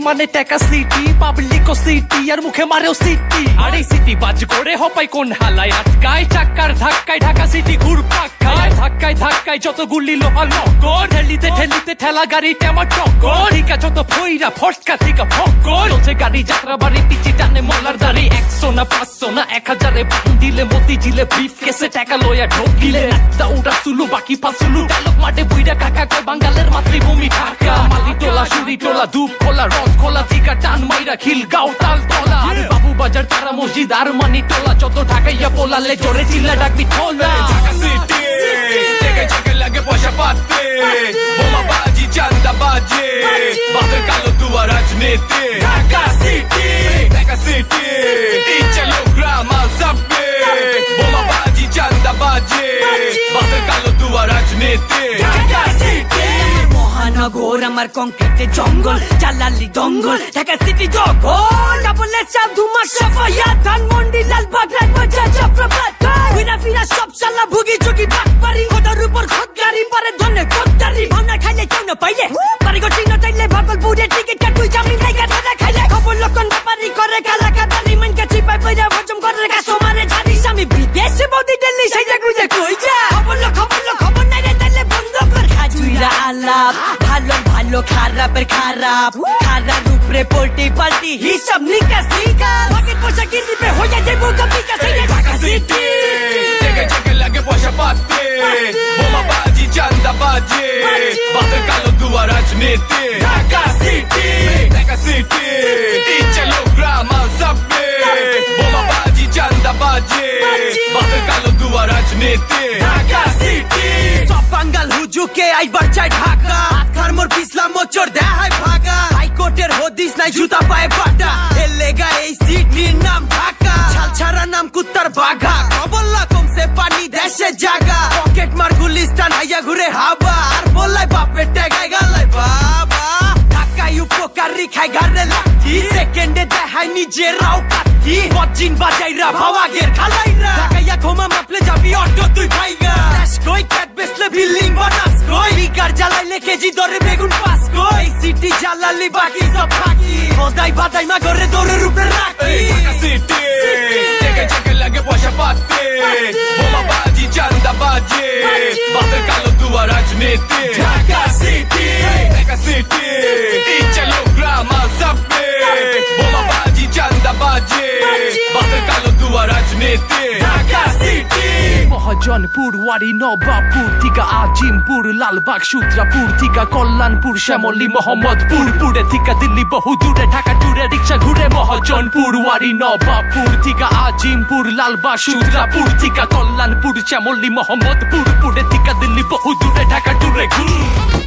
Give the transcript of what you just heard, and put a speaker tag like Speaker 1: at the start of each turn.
Speaker 1: মানে টাকা city public ও city আর মুখে মারেও সিটি আর এই সিটি বাজ করে হপাই কোন হালায় আটকায় চাক্কার ধাক্কায় ঢাকা সিটি ঘুরপাক খায় ধাক্কায় ধাক্কায় যত গুলি লোহা নগর ঠেলিতে ঠেলিতে ঠেলা গাড়ি টেমা টক্কর ঠিকা যত ফইরা ফটকা থেকে ফক্কর চলছে গাড়ি যাত্রা বাড়ি পিচি টানে মলার দাড়ি 100 না 500 না 1000-এ দিলে মতি ঝিলে ব্রিফ কেসে টাকা লয়া ঢোকিলে একটা উড়া সুলু বাকি পাঁচুলু ডালক মাঠে বুইরা কাকা কয় বাঙালের মাতৃভূমি ঢাকা মালি টোলা সুরি টোলা ধূপ খোলা রথ খোলা থিকা টান মাইরা খিল গাও তাল তোলা আর বাবু বাজার তারা মসজিদ আর মানি টোলা যত ঢাকাইয়া পোলালে জোরে চিল্লা ডাকবি ঠোলা
Speaker 2: ঢাকা সিটি জায়গায় জায়গায় লাগে পয়সা পাতে বোমা বাজি চান্দা বাজে বাপের কালো দুয়া রাজনীতি ঢাকা সিটি চলো গ্রাম সবে বোমা বাজি চান্দা বাজে বাপের কালো দুয়া রাজনীতি ঢাকা সিটি
Speaker 3: মহানগর আমার কংক্রিটে জঙ্গল চালালি দঙ্গল ঢাকা সিটি জগল ডাবলে চাপ ধুমা সাফায়া ধানমন্ডি লালবাগ রাজবাজার চক্রবাদ ফিরা ফিরা সব শালা ভুগি চুকি বাটপারি খোদার উপর খোদগারি পরে ধনে খোদদারি ভাবনা খাইলে কেউ না পাইলে পারি গো চিহ্ন চাইলে ভাগলপুরে টিকিট কাটুই জামিন নাই গাধা খাইলে খবর লোকন ব্যাপারি করে কালা কাদারি মান কাছি পাই পাইরা হজম করে কাস্টমারে ছাড়িস আমি বিদেশে বৌদি দিল্লি সেই জায়গায় কই যা খবর নাই রে তাইলে বন্ধ কর খাজুইরা আলাপ ভালো ভালো খারাপের খারাপ খারাপ উপরে পল্টি পাল্টি হিসাব নিকাশ ভাগের পোশাক কিনবে হয়ে যাবো কপিকা সেই ঢাকা সিটি
Speaker 2: জায়গায় জায়গায় লাগে পয়সা পাতে বোমা বাজি চান্দা বাজে বাপের কালো দুয়া রাজনীতি ঢাকা সিটি চলো গ্রাম সবে বোমা বাজি চান্দা বাজে বাপের কালো দুয়া রাজনীতি ঢাকা সিটি
Speaker 3: সব বাঙ্গাল হুজুকে আইবার চাই ঢাকা আতকার মোর পিছলা মোচর দেখায় ভাগা হাইকোর্টের হদিস নাই জুতা পায়ে পাটা এর লেগা এই সিটির নাম ঢাকা ছালছাড়া নাম কুত্তার বাঘা কবল্লা কমছে পানি দেশে জাগা পকেট মার গুলিস্তান আইয়া ঘুরে হাবা আর বললাই বাপের টেগায় গালাই বাবা ঢাকায় উপকারী খাই ঘরে লাঠি সেকেন্ডে দেখায় নিজেরাও কাঠি বজিন বাজাইরা ভাওয়াগের খালাইরা ঢাকাইয়া ঘোমা মাপলে যাবি অটো তুই ভাইগা কই ক্যাট বেসলে বিল্ডিং বানাস কই বিকার জ্বালাইলে কেজি দরে বেগুন পাস কই সিটি জ্বালালি বাকি সব ফাঁকি বদাই বাদাই মা ঘরে দৌড়ের উপরে রাখি
Speaker 2: ঢাকা সিটি জায়গায় জায়গায় লাগে পয়সা পাতে বোমা বাজি চান্দা বাজে বাপের কালো দুয়া রাজনীতি ঢাকা সিটি চলো গ্রাম সবে বোমা বাজি চান্দা বাজে বাপের কালো দুয়া রাজনীতি ঢাকা সিটি
Speaker 1: মহাজনপুর ওয়ারি নবাবপুর থিকা আজিমপুর লালবাগ সূত্রাপুর থিকা কল্যাণপুর শ্যামলী মোহাম্মদপুর পুরে থিকা দিল্লি বহু দূরে ঢাকা টুরে রিক্সা ঘুরে মহাজনপুর ওয়ারি নবাবপুর থিকা আজিমপুর লালবাগ সূত্রাপুর থিকা কল্যাণপুর শ্যামলী মোহাম্মদপুর পুরে থিকা দিল্লি বহু দূরে ঢাকা টুরে ঘুর